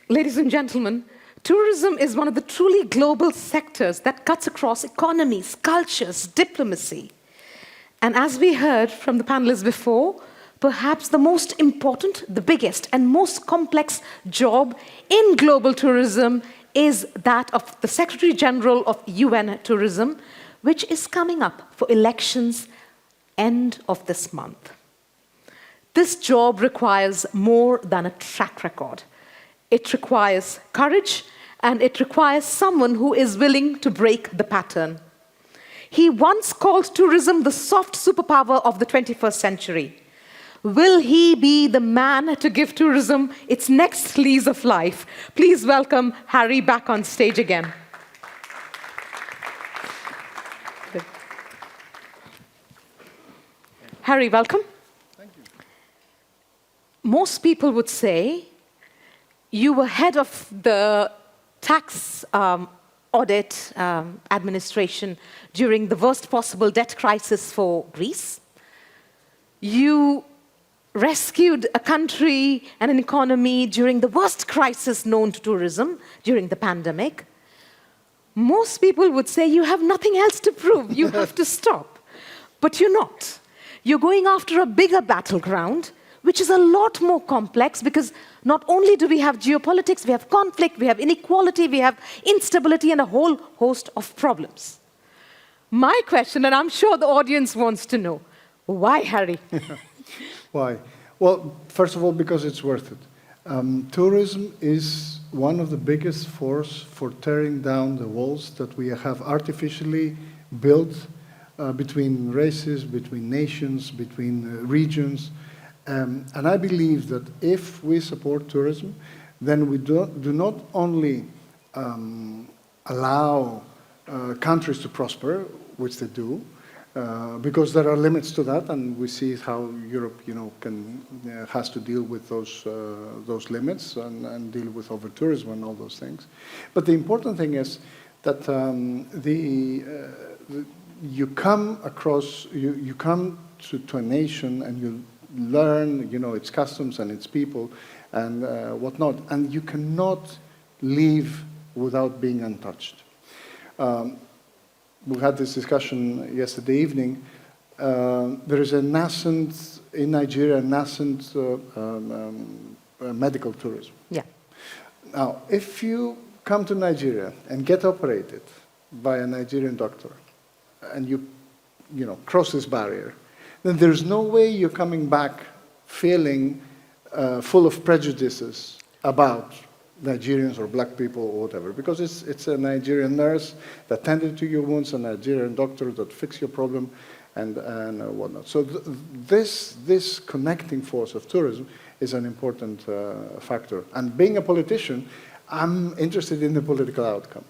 Ladies and gentlemen, tourism is one of the truly global sectors that cuts across economies, cultures, diplomacy. And as we heard from the panelists before, perhaps the most important, the biggest, and most complex job in global tourism is that of the Secretary General of UN Tourism, which is coming up for elections end of this month. This job requires more than a track record. It requires courage, and it requires someone who is willing to break the pattern. He once called tourism the soft superpower of the 21st century. Will he be the man to give tourism its next lease of life? Please welcome Harry back on stage again. Harry, welcome. Thank you. Most people would say you were head of the tax audit administration during the worst possible debt crisis for Greece. You rescued a country and an economy during the worst crisis known to tourism during the pandemic. Most people would say you have nothing else to prove. You have to stop. But you're not. You're going after a bigger battleground, which is a lot more complex because not only do we have geopolitics, we have conflict, we have inequality, we have instability, and a whole host of problems. My question, and I'm sure the audience wants to know, why, Harry? Why? Well, first of all, because it's worth it. Tourism is one of the biggest forces for tearing down the walls that we have artificially built between races, between nations, between regions. And I believe that if we support tourism, then we do not only allow countries to prosper, which they do, because there are limits to that, and we see how Europe, has to deal with those limits and deal with over-tourism and all those things. But the important thing is that you come across, you come to a nation and you learn, its customs and its people and whatnot, and you cannot leave without being untouched. We had this discussion yesterday evening. There is a nascent, in Nigeria, nascent medical tourism. Yeah. Now, if you come to Nigeria and get operated by a Nigerian doctor, and you cross this barrier, then there's no way you're coming back feeling full of prejudices about Nigerians or black people or whatever, because it's a Nigerian nurse that tended to your wounds, a Nigerian doctor that fixed your problem, and whatnot. So this connecting force of tourism is an important factor. And being a politician, I'm interested in the political outcome.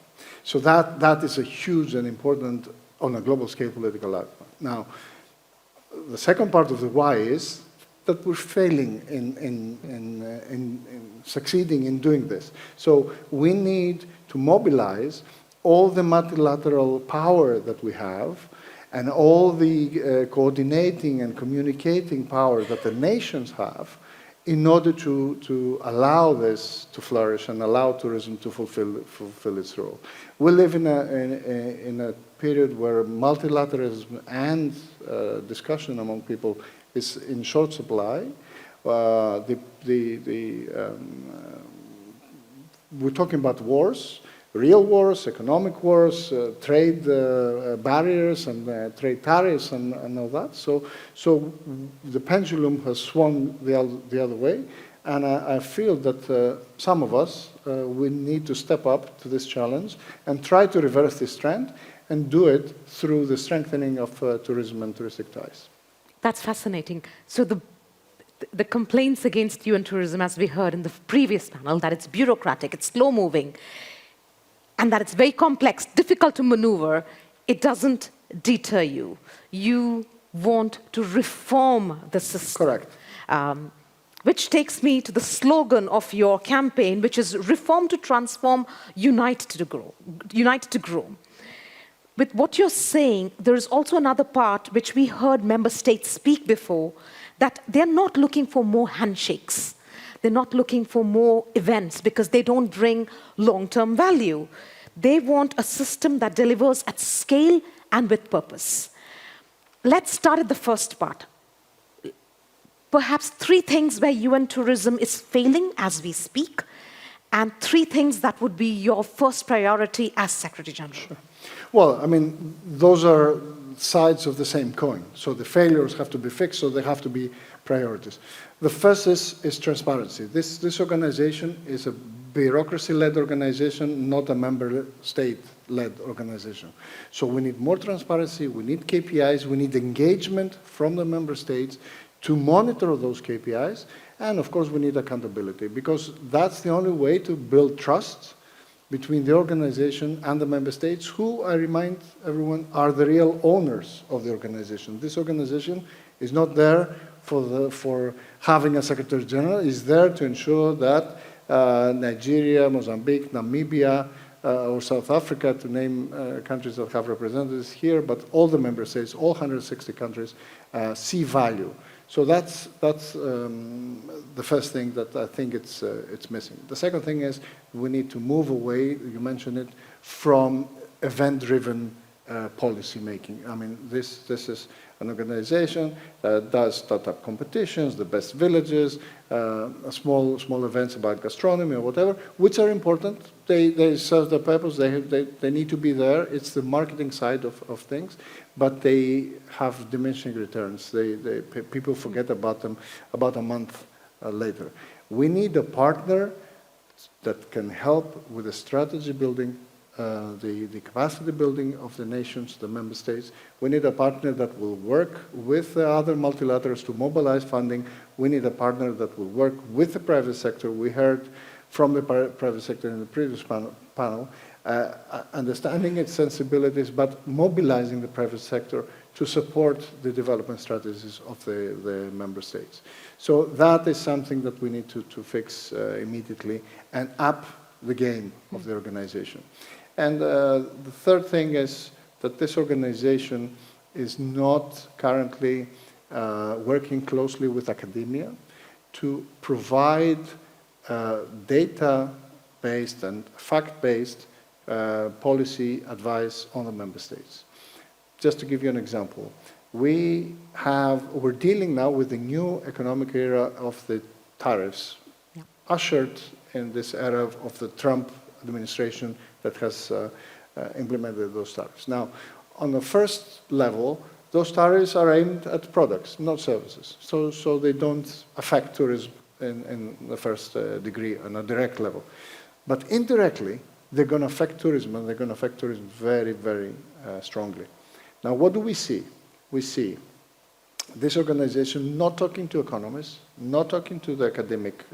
So that is a huge and important, on a global scale, political outcome. Now, the second part of the why is that we're failing in succeeding in doing this. So we need to mobilize all the multilateral power that we have and all the coordinating and communicating power that the nations have in order to allow this to flourish and allow tourism to fulfill its role. We live in a period where multilateralism and discussion among people is in short supply. We're talking about wars, real wars, economic wars, trade barriers and trade tariffs and all that. So the pendulum has swung the other way, and I feel that some of us we need to step up to this challenge and try to reverse this trend and do it through the strengthening of tourism and touristic ties. That's fascinating. So the complaints against UN tourism, as we heard in the previous panel, that it's bureaucratic, it's slow-moving, and that it's very complex, difficult to maneuver, it doesn't deter you. You want to reform the system. Correct. Which takes me to the slogan of your campaign, which is reform to transform, unite to grow. Unite to grow. With what you're saying, there is also another part which we heard member states speak before, that they're not looking for more handshakes. They're not looking for more events because they don't bring long-term value. They want a system that delivers at scale and with purpose. Let's start at the first part. Perhaps 3 things where UN tourism is failing as we speak, and 3 things that would be your first priority as Secretary General. Sure. Well, I mean, those are sides of the same coin. So the failures have to be fixed, so they have to be priorities. The first is transparency. This organization is a bureaucracy-led organization, not a member state-led organization. So we need more transparency, we need KPIs, we need engagement from the member states to monitor those KPIs, and of course we need accountability, because that's the only way to build trust between the organization and the member states, who, I remind everyone, are the real owners of the organization. This organization is not there for having a Secretary General, it's there to ensure that Nigeria, Mozambique, Namibia, or South Africa, to name countries that have representatives here, but all the member states, all 160 countries, see value. So that's the first thing that I think it's missing. The second thing is we need to move away, you mentioned it, from event-driven policy making. I mean, this is an organization that does startup competitions, the best villages, small events about gastronomy or whatever, which are important. They serve their purpose. They need to be there. It's the marketing side of things, but they have diminishing returns. People forget about them about a month later. We need a partner that can help with the strategy building, the capacity building of the nations, the member states. We need a partner that will work with the other multilaterals to mobilize funding. We need a partner that will work with the private sector. We heard from the private sector in the previous panel, understanding its sensibilities, but mobilizing the private sector to support the development strategies of the member states. So that is something that we need to fix immediately and up the game of the organization. And the third thing is that this organization is not currently working closely with academia to provide data-based and fact-based policy advice on the member states. Just to give you an example, we're dealing now with the new economic era of the tariffs, ushered in this era of the Trump administration that has implemented those tariffs. Now, on the first level, those tariffs are aimed at products, not services. So they don't affect tourism in the first degree on a direct level. But indirectly, they're going to affect tourism, and they're going to affect tourism very, very strongly. Now, what do we see? We see this organization not talking to economists, not talking to the academic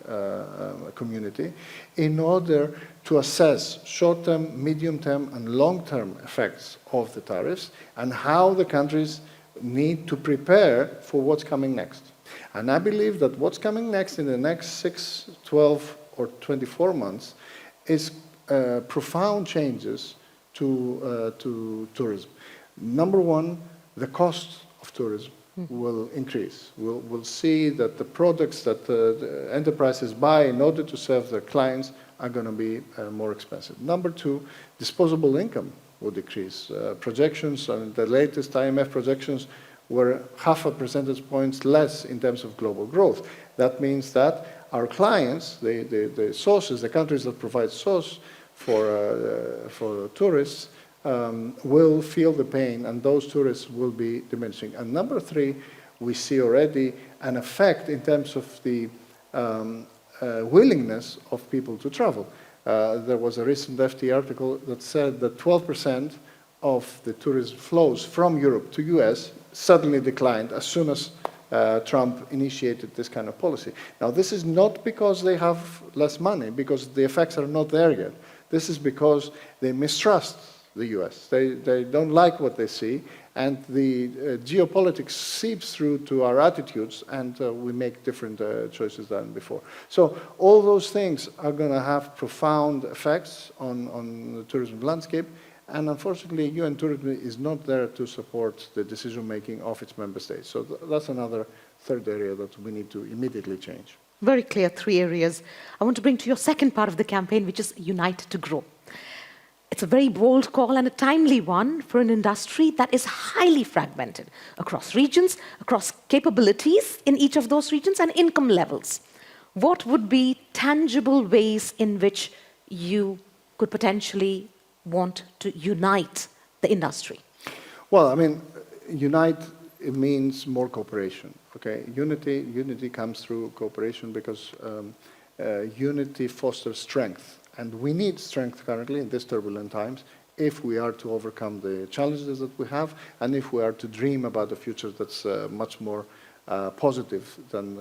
community, in order to assess short-term, medium-term, and long-term effects of the tariffs and how the countries need to prepare for what's coming next. And I believe that what's coming next in the next 6, 12, or 24 months is profound changes to tourism. Number one, the cost of tourism will increase. We'll see that the products that the enterprises buy in order to serve their clients are going to be more expensive. Number two, disposable income will decrease. Projections, the latest IMF projections were 0.5 percentage points less in terms of global growth. That means that our clients, the sources, the countries that provide source for tourists, will feel the pain, and those tourists will be diminishing. And number three, we see already an effect in terms of the willingness of people to travel. There was a recent FT article that said that 12% of the tourism flows from Europe to US suddenly declined as soon as Trump initiated this kind of policy. Now, this is not because they have less money, because the effects are not there yet. This is because they mistrust the US. They don't like what they see, and the geopolitics seeps through to our attitudes, and we make different choices than before. So all those things are going to have profound effects on the tourism landscape, and unfortunately, UN Tourism is not there to support the decision-making of its member states. So that's another third area that we need to immediately change. Very clear, 3 areas. I want to bring to your second part of the campaign, which is Unite to Grow. It's a very bold call and a timely one for an industry that is highly fragmented across regions, across capabilities in each of those regions, and income levels. What would be tangible ways in which you could potentially want to unite the industry? Well, I mean, unite, it means more cooperation, okay? Unity comes through cooperation because unity fosters strength. And we need strength currently in these turbulent times if we are to overcome the challenges that we have and if we are to dream about a future that's much more positive than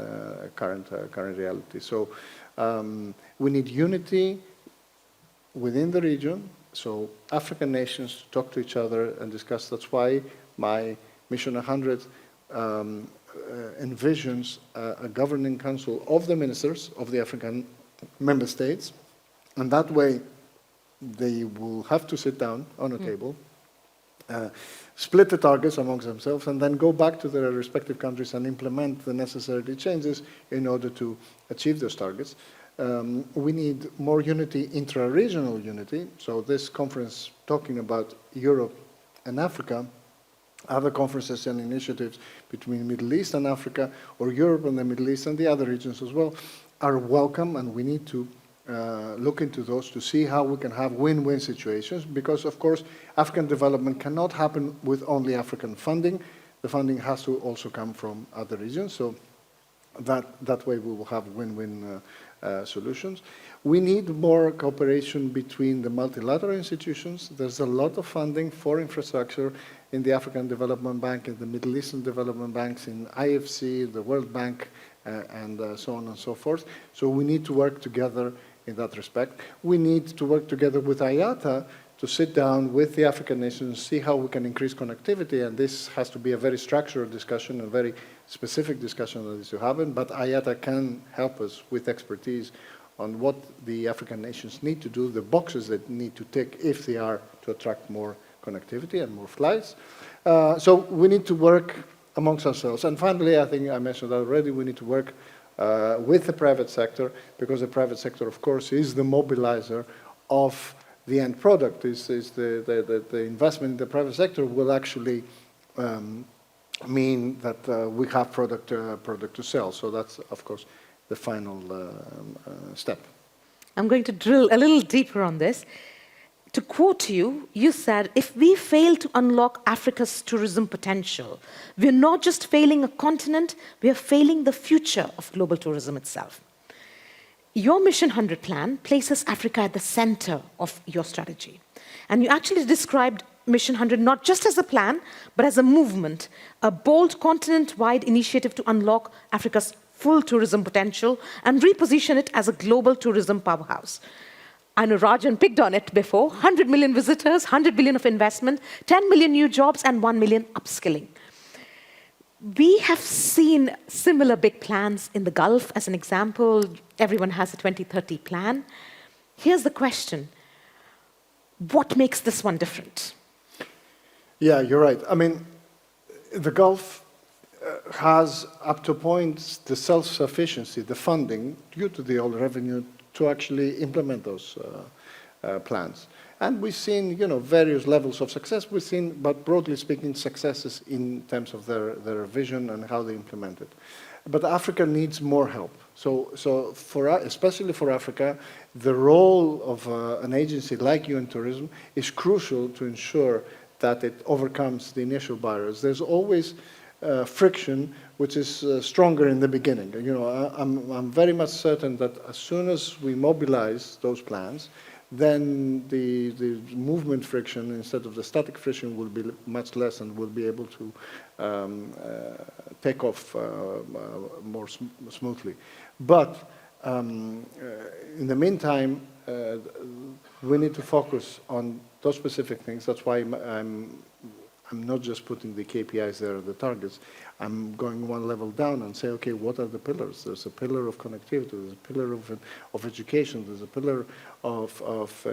current reality. So we need unity within the region, so African nations talk to each other and discuss. That's why my Mission 100 envisions a governing council of the ministers of the African member states. And that way, they will have to sit down on a table, split the targets amongst themselves, and then go back to their respective countries and implement the necessary changes in order to achieve those targets. We need more unity, intra-regional unity. So this conference talking about Europe and Africa, other conferences and initiatives between Middle East and Africa, or Europe and the Middle East and the other regions as well, are welcome, and we need to look into those to see how we can have win-win situations, because of course African development cannot happen with only African funding. The funding has to also come from other regions, so that way we will have win-win solutions. We need more cooperation between the multilateral institutions. There's a lot of funding for infrastructure in the African Development Bank, in the Middle Eastern Development Banks, in IFC, the World Bank, and so on and so forth. So we need to work together in that respect. We need to work together with IATA to sit down with the African nations, see how we can increase connectivity, and this has to be a very structured discussion, a very specific discussion that is to happen, but IATA can help us with expertise on what the African nations need to do, the boxes that need to tick if they are to attract more connectivity and more flights. So we need to work amongst ourselves. And finally, I think I mentioned already, we need to work with the private sector, because the private sector, of course, is the mobilizer of the end product. The investment in the private sector will actually mean that we have product to sell. So that's, of course, the final step. I'm going to drill a little deeper on this. To quote you, you said, if we fail to unlock Africa's tourism potential, we're not just failing a continent, we are failing the future of global tourism itself. Your Mission 100 plan places Africa at the center of your strategy. And you actually described Mission 100 not just as a plan, but as a movement, a bold continent-wide initiative to unlock Africa's full tourism potential and reposition it as a global tourism powerhouse. I know Rajan picked on it before, 100 million visitors, 100 billion of investment, 10 million new jobs, and 1 million upskilling. We have seen similar big plans in the Gulf, as an example. Everyone has a 2030 plan. Here's the question. What makes this one different? Yeah, you're right. I mean, the Gulf has, up to a point, the self-sufficiency, the funding, due to the oil revenue, to actually implement those plans. And we've seen, various levels of success. We've seen, but broadly speaking, successes in terms of their vision and how they implement it. But Africa needs more help. So especially for Africa, the role of an agency like UN Tourism is crucial to ensure that it overcomes the initial barriers. There's always friction, which is stronger in the beginning. I'm very much certain that as soon as we mobilize those plans, then the movement friction, instead of the static friction, will be much less, and we'll be able to take off more smoothly. But in the meantime, we need to focus on those specific things. That's why I'm not just putting the KPIs there, the targets. I'm going one level down and say, okay, what are the pillars? There's a pillar of connectivity, there's a pillar of education, there's a pillar of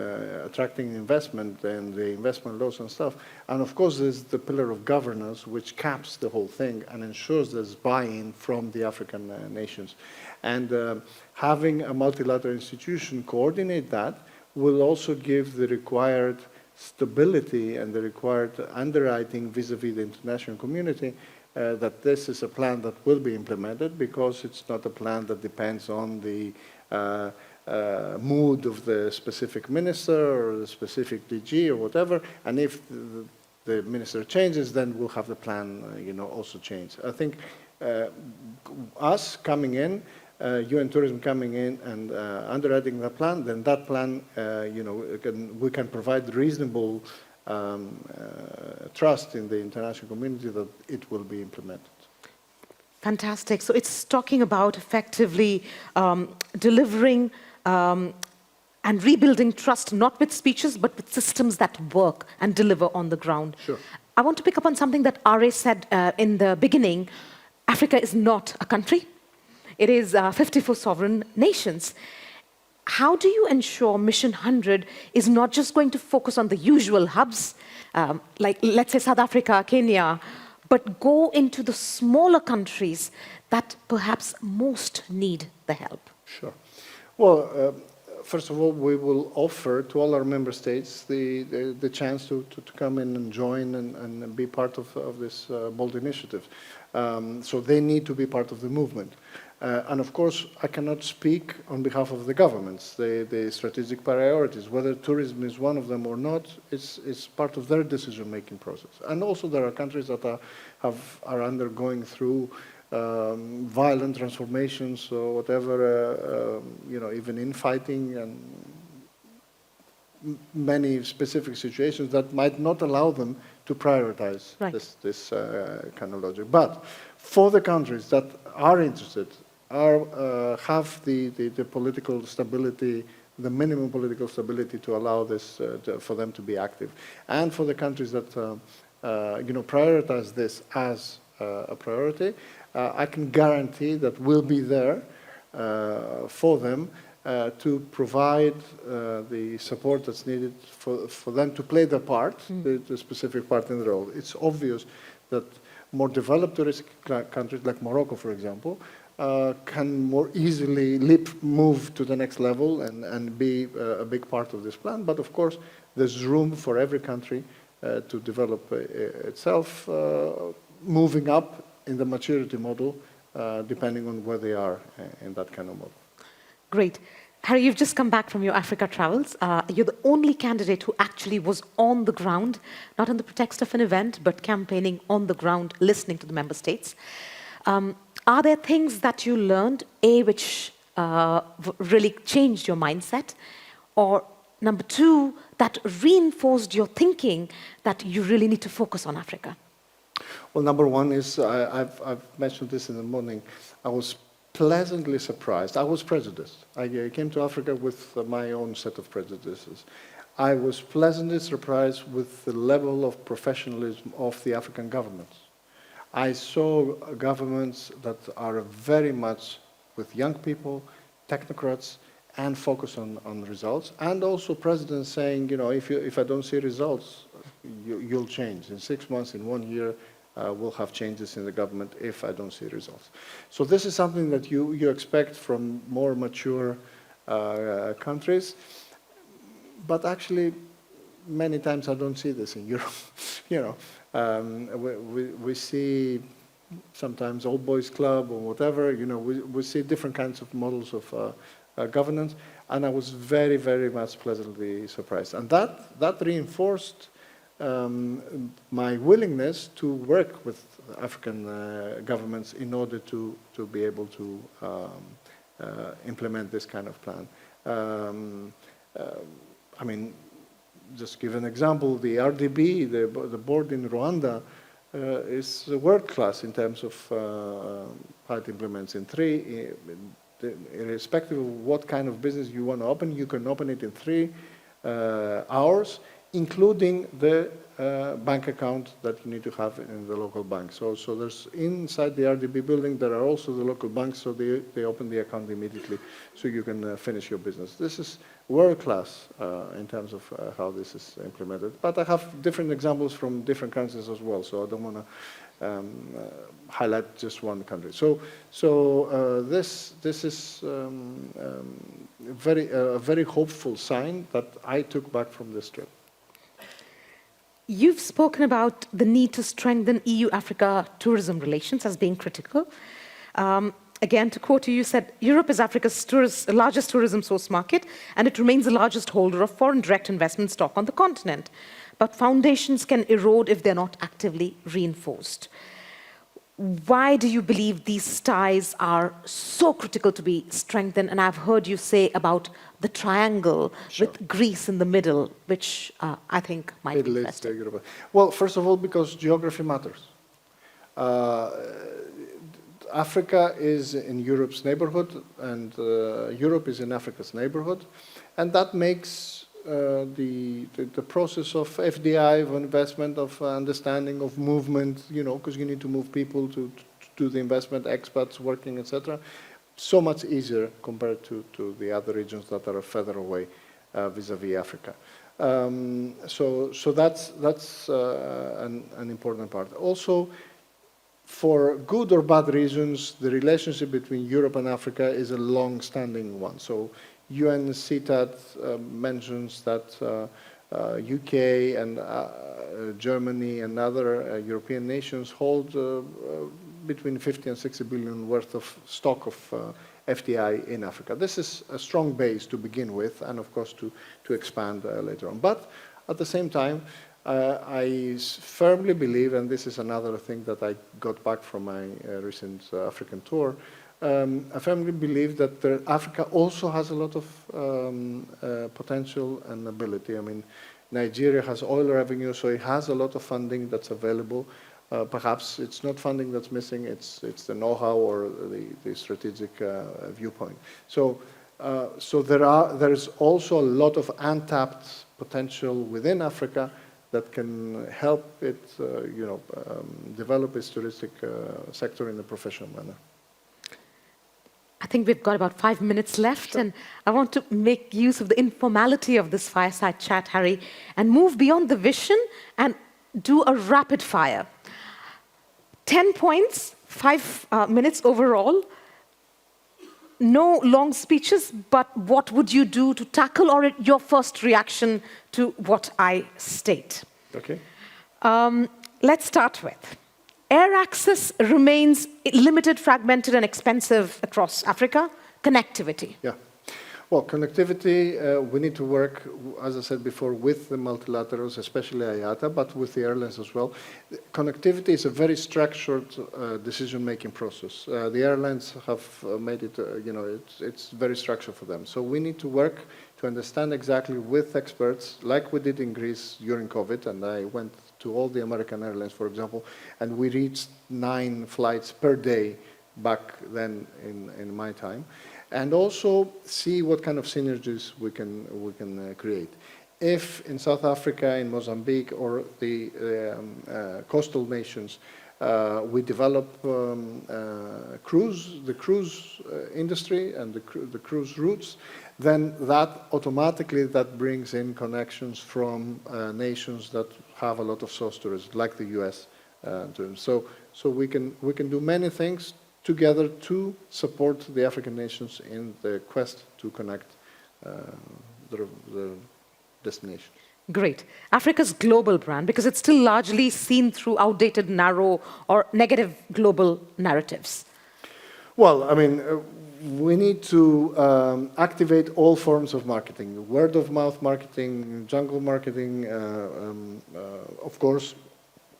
attracting investment and the investment laws and stuff. And of course, there's the pillar of governance, which caps the whole thing and ensures there's buy-in from the African nations. And having a multilateral institution coordinate that will also give the required stability and the required underwriting vis-a-vis the international community that this is a plan that will be implemented, because it's not a plan that depends on the mood of the specific minister or the specific DG or whatever. And if the minister changes, then we'll have the plan, also change. I think us coming in, UN Tourism coming in and underwriting the plan, then that plan, we can provide reasonable trust in the international community that it will be implemented. Fantastic. So it's talking about effectively delivering and rebuilding trust, not with speeches, but with systems that work and deliver on the ground. Sure. I want to pick up on something that R.A. said in the beginning. Africa is not a country. It is 54 sovereign nations. How do you ensure Mission 100 is not just going to focus on the usual hubs, like let's say South Africa, Kenya, but go into the smaller countries that perhaps most need the help? Sure. Well, first of all, we will offer to all our member states the chance to come in and join and be part of this bold initiative. So they need to be part of the movement. And of course, I cannot speak on behalf of the governments. The strategic priorities, whether tourism is one of them or not, is part of their decision-making process. And also there are countries that are undergoing through violent transformations or whatever, even infighting and many specific situations that might not allow them to prioritize this kind of logic. But for the countries that are interested, have the political stability, the minimum political stability to allow this, for them to be active, and for the countries that prioritize this as a priority, I can guarantee that we'll be there for them to provide the support that's needed for them to play their part, the specific part in the role. It's obvious that more developed tourist countries like Morocco, for example, can more easily move to the next level and be a big part of this plan. But of course, there's room for every country to develop itself, moving up in the maturity model, depending on where they are in that kind of model. Great. Harry, you've just come back from your Africa travels. You're the only candidate who actually was on the ground, not on the pretext of an event, but campaigning on the ground, listening to the member states. Are there things that you learned, which really changed your mindset? Or number two, that reinforced your thinking that you really need to focus on Africa? Well, number one is, I've mentioned this in the morning, I was pleasantly surprised. I was prejudiced. I came to Africa with my own set of prejudices. I was pleasantly surprised with the level of professionalism of the African governments. I saw governments that are very much with young people, technocrats, and focus on results, and also presidents saying, if I don't see results, you'll change. In 6 months, in 1 year, we'll have changes in the government if I don't see results. So this is something that you expect from more mature countries, but actually, many times I don't see this in Europe. We see sometimes old boys club or whatever. We see different kinds of models of governance, and I was very, very much pleasantly surprised. And that reinforced my willingness to work with African governments in order to be able to implement this kind of plan. Just give an example, the RDB, the board in Rwanda, is world-class in terms of how it implements in 3. Irrespective of what kind of business you want to open, you can open it in 3 hours including the bank account that you need to have in the local bank. So there's inside the RDB building, there are also the local banks, so they open the account immediately so you can finish your business. This is world class in terms of how this is implemented. But I have different examples from different countries as well, so I don't want to highlight just one country. This is a very hopeful sign that I took back from this trip. You've spoken about the need to strengthen EU-Africa tourism relations as being critical. Again, to quote you, you said, Europe is Africa's largest tourism source market, and it remains the largest holder of foreign direct investment stock on the continent. But foundations can erode if they're not actively reinforced. Why do you believe these ties are so critical to be strengthened? And I've heard you say about the triangle with Greece in the middle, which I think might be interesting. Well, first of all, because geography matters. Africa is in Europe's neighborhood, and Europe is in Africa's neighborhood, and that makes the process of FDI, of investment, of understanding, of movement, you know, because you need to move people to do the investment, expats working, etc., so much easier compared to the other regions that are further away vis-à-vis Africa. So that's an important part. Also, for good or bad reasons, the relationship between Europe and Africa is a long-standing one. So UNCTAD mentions that UK and Germany and other European nations hold between 50 and 60 billion worth of stock of FDI in Africa. This is a strong base to begin with, and of course to expand later on. But at the same time, I firmly believe, and this is another thing that I got back from my recent African tour, I firmly believe that Africa also has a lot of potential and ability. I mean, Nigeria has oil revenue, so it has a lot of funding that's available. Perhaps it's not funding that's missing, it's the know-how or the strategic viewpoint. So there is also a lot of untapped potential within Africa that can help it, develop its touristic sector in a professional manner. I think we've got about 5 minutes left, and I want to make use of the informality of this fireside chat, Harry, and move beyond the vision and do a rapid fire. 10 points, 5 minutes overall. No long speeches, but what would you do to tackle, or your first reaction to what I state? Okay. Let's start with, air access remains limited, fragmented, and expensive across Africa. Connectivity. Yeah. Well, connectivity, we need to work, as I said before, with the multilaterals, especially IATA, but with the airlines as well. Connectivity is a very structured decision-making process. The airlines have made it, it's very structured for them. So we need to work to understand exactly with experts, like we did in Greece during COVID, and I went to all the American airlines, for example, and we reached 9 flights per day back then in my time. And also see what kind of synergies we can create. If in South Africa, in Mozambique, or the coastal nations, we develop the cruise industry and the cruise routes, then that automatically brings in connections from nations that have a lot of source tourism, like the US. So we can do many things together to support the African nations in the quest to connect the destination. Great. Africa's global brand, because it's still largely seen through outdated, narrow, or negative global narratives. Well, I mean, we need to activate all forms of marketing, word-of-mouth marketing, jungle marketing, of course,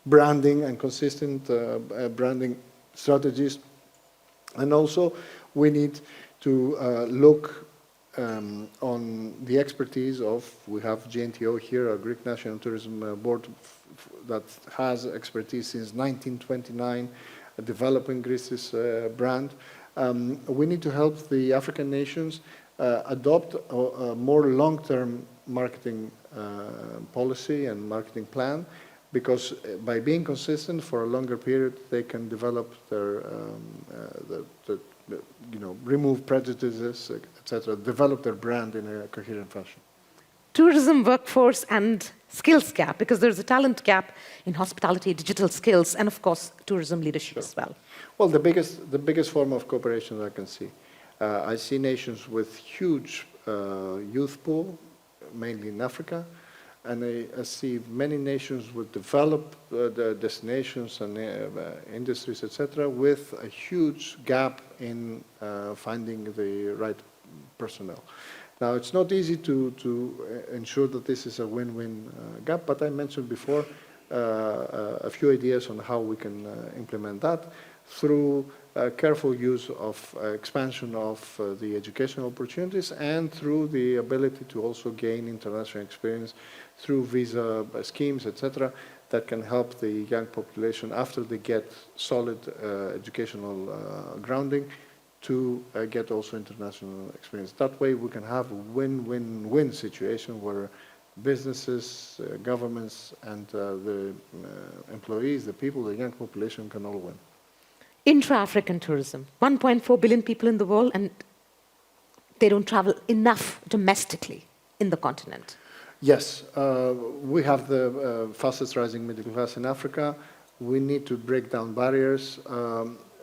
branding and consistent branding strategies. And also, we need to look on the expertise of, we have GNTO here, our Greek National Tourism Board, that has expertise since 1929, developing Greece's brand. We need to help the African nations adopt a more long-term marketing policy and marketing plan, because by being consistent for a longer period, they can develop their, remove prejudices, etc., develop their brand in a coherent fashion. Tourism workforce and skills gap, because there's a talent gap in hospitality, digital skills, and of course, tourism leadership as well. Well, the biggest form of cooperation I can see. I see nations with huge youth pool, mainly in Africa, and I see many nations with developed the destinations and industries, etc., with a huge gap in finding the right personnel. Now, it's not easy to ensure that this is a win-win gap, but I mentioned before a few ideas on how we can implement that through careful use of expansion of the educational opportunities and through the ability to also gain international experience through visa schemes, etc., that can help the young population after they get solid educational grounding to get also international experience. That way we can have a win-win-win situation where businesses, governments, and the employees, the people, the young population can all win. Intra-African tourism. 1.4 billion people in the world, and they don't travel enough domestically in the continent. Yes, we have the fastest rising middle class in Africa. We need to break down barriers.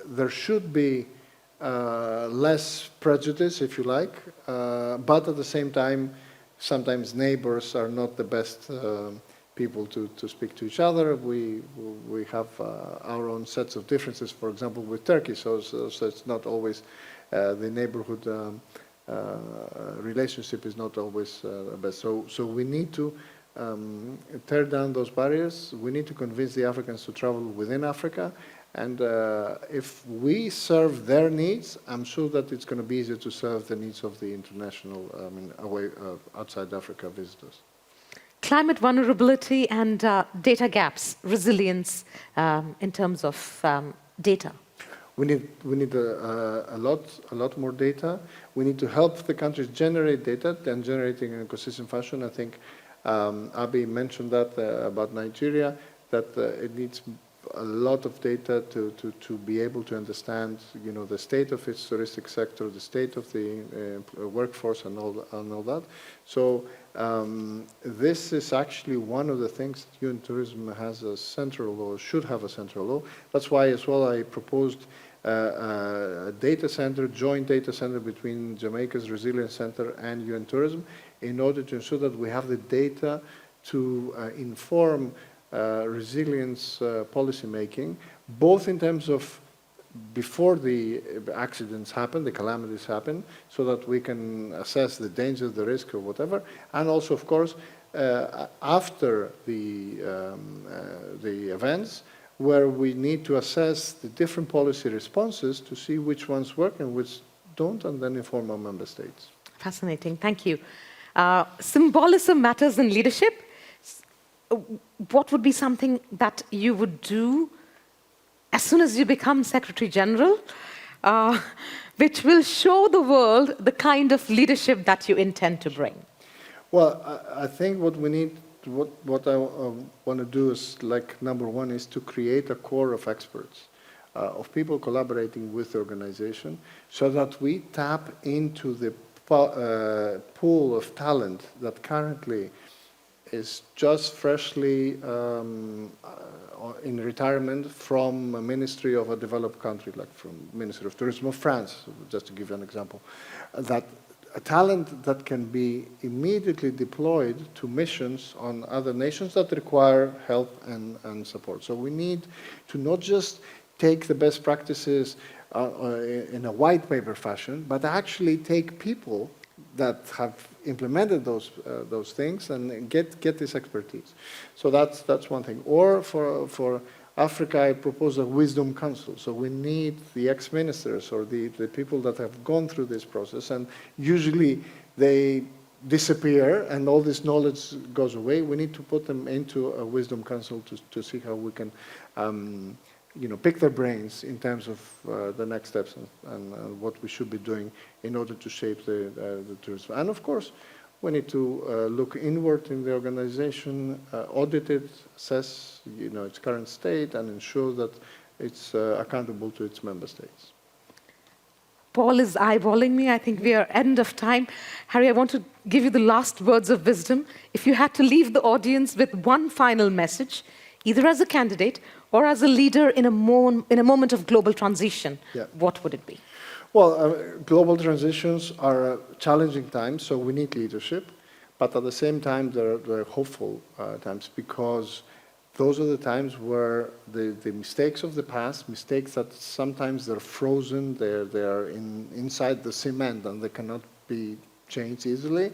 There should be less prejudice, if you like, but at the same time, sometimes neighbors are not the best people to speak to each other. We have our own sets of differences, for example, with Turkey, so it's not always the neighborhood relationship is not always the best. So we need to tear down those barriers. We need to convince the Africans to travel within Africa. And if we serve their needs, I'm sure that it's going to be easier to serve the needs of the international, outside Africa visitors. Climate vulnerability and data gaps, resilience in terms of data. We need a lot more data. We need to help the countries generate data and generating in a consistent fashion. I think Abi mentioned that about Nigeria, that it needs a lot of data to be able to understand, the state of its touristic sector, the state of the workforce, and all that. So this is actually one of the things that UN Tourism has a central role, should have a central role. That's why, as well, I proposed a data center, joint data center between Jamaica's Resilience Center and UN Tourism, in order to ensure that we have the data to inform resilience policy making, both in terms of before the accidents happen, the calamities happen, so that we can assess the danger, the risk, or whatever, and also, of course, after the events, where we need to assess the different policy responses to see which ones work and which don't, and then inform our member states. Fascinating, thank you. Symbolism matters in leadership. What would be something that you would do as soon as you become Secretary General, which will show the world the kind of leadership that you intend to bring? Well, I think what we need, what I want to do is, like, number one is to create a core of experts, of people collaborating with the organization, so that we tap into the pool of talent that currently is just freshly in retirement from a ministry of a developed country, like from Ministry of Tourism of France, just to give you an example. That a talent that can be immediately deployed to missions on other nations that require help and support. So we need to not just take the best practices in a white paper fashion, but actually take people that have implemented those things and get this expertise. So that's one thing. Or for Africa, I propose a wisdom council. So we need the ex-ministers or the people that have gone through this process, and usually they disappear and all this knowledge goes away. We need to put them into a wisdom council to see how we can pick their brains in terms of the next steps and what we should be doing in order to shape the tourism. And of course, we need to look inward in the organization, audit it, assess its current state, and ensure that it's accountable to its member states. Paul is eyeballing me. I think we are end of time. Harry, I want to give you the last words of wisdom. If you had to leave the audience with one final message, either as a candidate or as a leader in a moment of global transition, what would it be? Well, global transitions are challenging times, so we need leadership. But at the same time, they're hopeful times, because those are the times where the mistakes of the past, mistakes that sometimes they're frozen, they're inside the cement and they cannot be changed easily.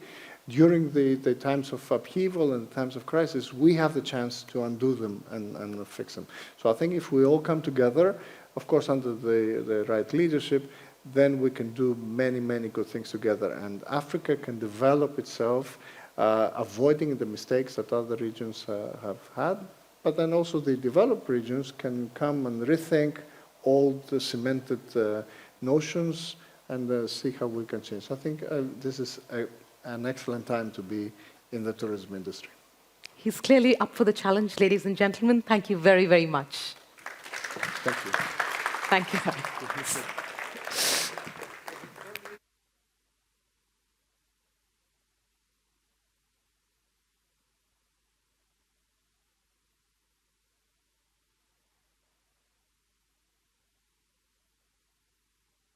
During the times of upheaval and the times of crisis, we have the chance to undo them and fix them. So I think if we all come together, of course under the right leadership, then we can do many, many good things together. And Africa can develop itself, avoiding the mistakes that other regions have had. But then also the developed regions can come and rethink all the cemented notions and see how we can change. So I think this is an excellent time to be in the tourism industry. He's clearly up for the challenge, ladies and gentlemen. Thank you very, very much. Thank you. Thank you.